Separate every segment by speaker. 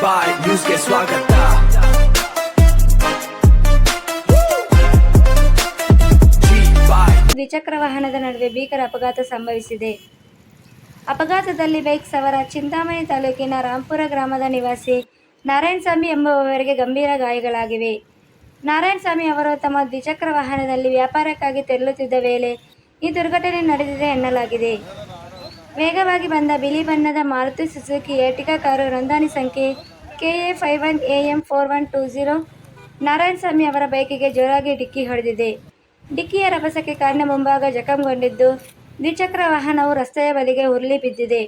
Speaker 1: ಬಾಯ್ ನ್ಯೂಸ್ಗೆ ಸ್ವಾಗತ.
Speaker 2: ದ್ವಿಚಕ್ರ ವಾಹನದ ನಡುವೆ ಭೀಕರ ಅಪಘಾತ ಸಂಭವಿಸಿದೆ. ಅಪಘಾತದಲ್ಲಿ ಬೈಕ್ ಸವಾರ ಚಿಂತಾಮಣಿ ತಾಲೂಕಿನ ರಾಂಪುರ ಗ್ರಾಮದ ನಿವಾಸಿ ನಾರಾಯಣಸ್ವಾಮಿ ಎಂಬುವವರಿಗೆ ಗಂಭೀರ ಗಾಯಗಳಾಗಿವೆ. ನಾರಾಯಣಸ್ವಾಮಿ ಅವರು ತಮ್ಮ ದ್ವಿಚಕ್ರ ವಾಹನದಲ್ಲಿ ವ್ಯಾಪಾರಕ್ಕಾಗಿ ತೆರಳುತ್ತಿದ್ದ ವೇಳೆ ಈ ದುರ್ಘಟನೆ ನಡೆದಿದೆ ಎನ್ನಲಾಗಿದೆ. ವೇಗವಾಗಿ ಬಂದ ಬಿಳಿ ಬಣ್ಣದ ಮಾರುತಿ ಸುಜುಕಿ ಎರ್ಟಿಗಾ ಕಾರು ನೋಂದಣಿ ಸಂಖ್ಯೆ KA51AM4120 ನಾರಾಯಣಸ್ವಾಮಿ ಅವರ ಬೈಕಿಗೆ ಜೋರಾಗಿ ಡಿಕ್ಕಿ ಹೊಡೆದಿದೆ. ಡಿಕ್ಕಿಯ ರಭಸಕ್ಕೆ ಕಾರಿನ ಮುಂಭಾಗ ಜಖಂಗೊಂಡಿದ್ದು, ದ್ವಿಚಕ್ರ ವಾಹನವು ರಸ್ತೆಯ ಬದಿಗೆ ಉರುಳಿ ಬಿದ್ದಿದೆ.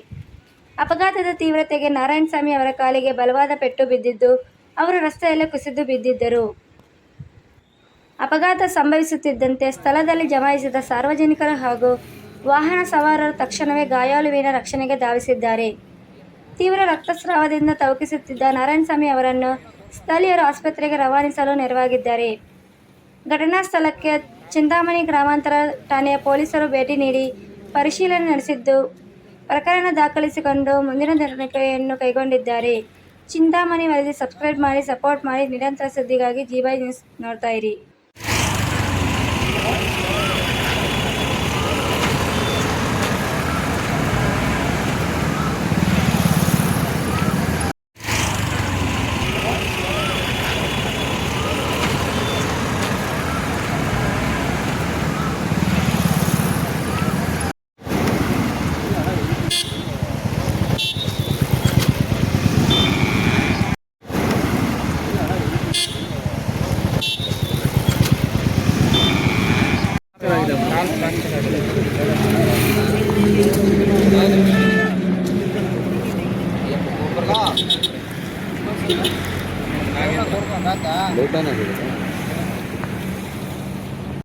Speaker 2: ಅಪಘಾತದ ತೀವ್ರತೆಗೆ ನಾರಾಯಣಸ್ವಾಮಿ ಅವರ ಕಾಲಿಗೆ ಬಲವಾದ ಪೆಟ್ಟು ಬಿದ್ದಿದ್ದು, ಅವರು ರಸ್ತೆಯಲ್ಲೇ ಕುಸಿದು ಬಿದ್ದಿದ್ದರು. ಅಪಘಾತ ಸಂಭವಿಸುತ್ತಿದ್ದಂತೆ ಸ್ಥಳದಲ್ಲಿ ಜಮಾಯಿಸಿದ ಸಾರ್ವಜನಿಕರು ಹಾಗೂ ವಾಹನ ಸವಾರರು ತಕ್ಷಣವೇ ಗಾಯಾಳುವಿನ ರಕ್ಷಣೆಗೆ ಧಾವಿಸಿದ್ದಾರೆ. ತೀವ್ರ ರಕ್ತಸ್ರಾವದಿಂದ ತವಕಿಸುತ್ತಿದ್ದ ನಾರಾಯಣಸ್ವಾಮಿ ಅವರನ್ನು ಸ್ಥಳೀಯರು ಆಸ್ಪತ್ರೆಗೆ ರವಾನಿಸಲು ನೆರವಾಗಿದ್ದಾರೆ. ಘಟನಾ ಸ್ಥಳಕ್ಕೆ ಚಿಂತಾಮಣಿ ಗ್ರಾಮಾಂತರ ಠಾಣೆಯ ಪೊಲೀಸರು ಭೇಟಿ ನೀಡಿ ಪರಿಶೀಲನೆ ನಡೆಸಿದ್ದು, ಪ್ರಕರಣ ದಾಖಲಿಸಿಕೊಂಡು ಮುಂದಿನ ತನಿಖೆಯನ್ನು ಕೈಗೊಂಡಿದ್ದಾರೆ. ಚಿಂತಾಮಣಿ ವರದಿ ಸಬ್ಸ್ಕ್ರೈಬ್ ಮಾಡಿ, ಸಪೋರ್ಟ್ ಮಾಡಿ. ನಿರಂತರ ಸುದ್ದಿಗಾಗಿ ಜಿ ನ್ಯೂಸ್ ನೋಡ್ತಾ ಇರಿ.
Speaker 3: ಲೇಟ್ ಏನಾಗಿದೆ